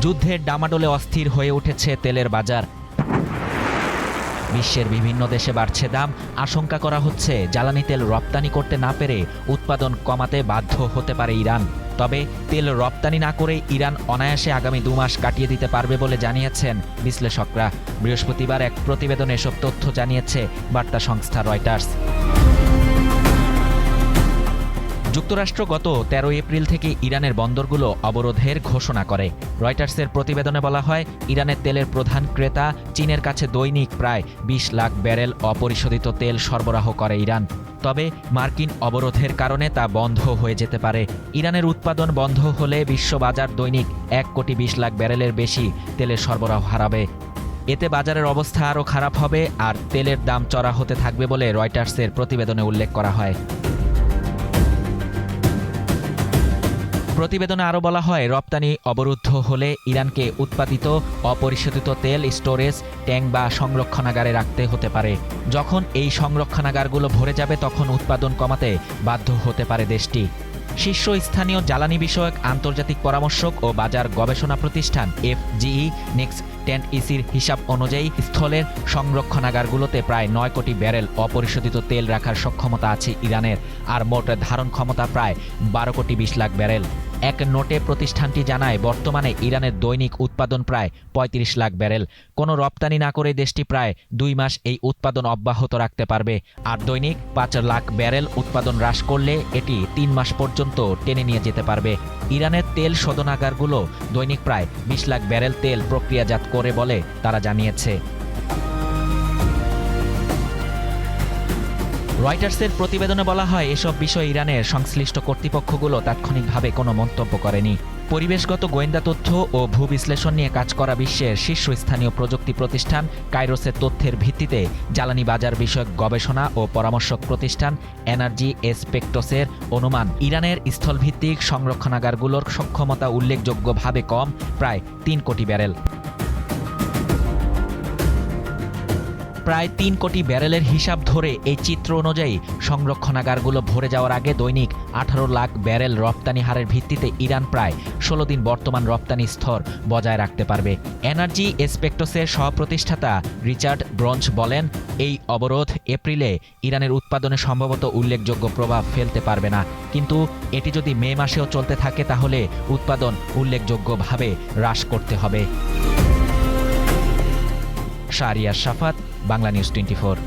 যুদ্ধের ডামাডোলে অস্থির হয়ে উঠেছে তেলের বাজার। বিশ্বের বিভিন্ন দেশে বাড়ছে দাম। আশঙ্কা করা হচ্ছে জ্বালানি তেল রপ্তানি করতে না পেরে উৎপাদন কমাতে বাধ্য হতে পারে ইরান। তবে তেল রপ্তানি না করে ইরান অনায়াসে আগামী 2 মাস কাটিয়ে দিতে পারবে বলে জানিয়েছেন বিশ্লেষকরা। বৃহস্পতিবার এক প্রতিবেদনে এসব তথ্য জানিয়েছে বার্তা সংস্থা রয়টার্স। যুক্তরাষ্ট্র গত 13 এপ্রিল থেকে ইরানের বন্দরগুলো অবরোধের ঘোষণা করে। রয়টার্সের প্রতিবেদনে বলা হয়, ইরানের তেলের প্রধান ক্রেতা চীনের কাছে দৈনিক প্রায় 20 লাখ ব্যারেল অপরিশোধিত তেল সরবরাহ করে ইরান। তবে মার্কিন অবরোধের কারণে তা বন্ধ হয়ে যেতে পারে। ইরানের উৎপাদন বন্ধ হলে বিশ্ববাজার দৈনিক 1 কোটি 20 লাখ ব্যারেলের বেশি তেলের সরবরাহ হারাবে। এতে বাজারের অবস্থা আরও খারাপ হবে আর তেলের দাম চড়া হতে থাকবে বলে রয়টার্সের প্রতিবেদনে উল্লেখ করা হয়। প্রতিবেদনে আরও বলা হয়, রপ্তানি অবরুদ্ধ হলে ইরানকে উৎপাদিত অপরিশোধিত তেল স্টোরেজ ট্যাঙ্ক বা সংরক্ষণাগারে রাখতে হতে পারে। যখন এই সংরক্ষণাগারগুলো ভরে যাবে তখন উৎপাদন কমাতে বাধ্য হতে পারে দেশটি। শীর্ষস্থানীয় জ্বালানি বিষয়ক আন্তর্জাতিক পরামর্শক ও বাজার গবেষণা প্রতিষ্ঠান FGE নেক্সট ইসির হিসাব অনুযায়ী স্থলের সংরক্ষণাগারগুলোতে প্রায় 9 কোটি ব্যারেল অপরিশোধিত তেল রাখার সক্ষমতা আছে ইরানের, আর মোট ধারণ ক্ষমতা প্রায় 12 কোটি 20 লাখ ব্যারেল। এক নোটে প্রতিষ্ঠানটি জানায়, বর্তমানে ইরানের দৈনিক উৎপাদন প্রায় 35 লাখ ব্যারেল। কোনো রপ্তানি না করে দেশটি প্রায় 2 মাস এই উৎপাদন অব্যাহত রাখতে পারবে। আর দৈনিক 5 লাখ ব্যারেল উৎপাদন হ্রাস করলে এটি 3 মাস পর্যন্ত টেনে নিয়ে যেতে পারবে। ইরানের তেল শোধনাগারগুলো দৈনিক প্রায় 20 লাখ ব্যারেল তেল প্রক্রিয়াজাত করে বলে তারা জানিয়েছে। রয়টার্সের প্রতিবেদনে বলা হয়, এসব বিষয়ে ইরানের সংশ্লিষ্ট কর্তৃপক্ষগুলো তাৎক্ষণিকভাবে কোনো মন্তব্য করেনি। পরিবেশগত গোয়েন্দা তথ্য ও ভূবিশ্লেষণ নিয়ে কাজ করা বিশ্বের শীর্ষস্থানীয় প্রযুক্তি প্রতিষ্ঠান কাইরোসের তথ্যের ভিত্তিতে জ্বালানি বাজার বিষয়ক গবেষণা ও পরামর্শক প্রতিষ্ঠান এনার্জি এসপেক্টসের অনুমান, ইরানের স্থলভিত্তিক সংরক্ষণাগারগুলোর সক্ষমতা উল্লেখযোগ্যভাবে কম, প্রায় 3 কোটি ব্যারেল। প্রায় 3 কোটি ব্যারেলের হিসাব ধরে এই চিত্র অনুযায়ী সংরক্ষণাগারগুলো ভরে যাওয়ার আগে দৈনিক 18 লাখ ব্যারেল রপ্তানি হারের ভিত্তিতে ইরান প্রায় 16 দিন বর্তমান রপ্তানি স্তর বজায় রাখতে পারবে। এনার্জি এসপেক্টসের সহপ্রতিষ্ঠাতা রিচার্ড ব্রঞ্চ বলেন, এই অবরোধ এপ্রিলে ইরানের উৎপাদনে সম্ভবত উল্লেখযোগ্য প্রভাব ফেলতে পারবে না, কিন্তু এটি যদি মে মাসেও চলতে থাকে তাহলে উৎপাদন উল্লেখযোগ্যভাবে হ্রাস করতে হবে। শাহরিয়ার শাফাত, বাংলা নিউজ 24।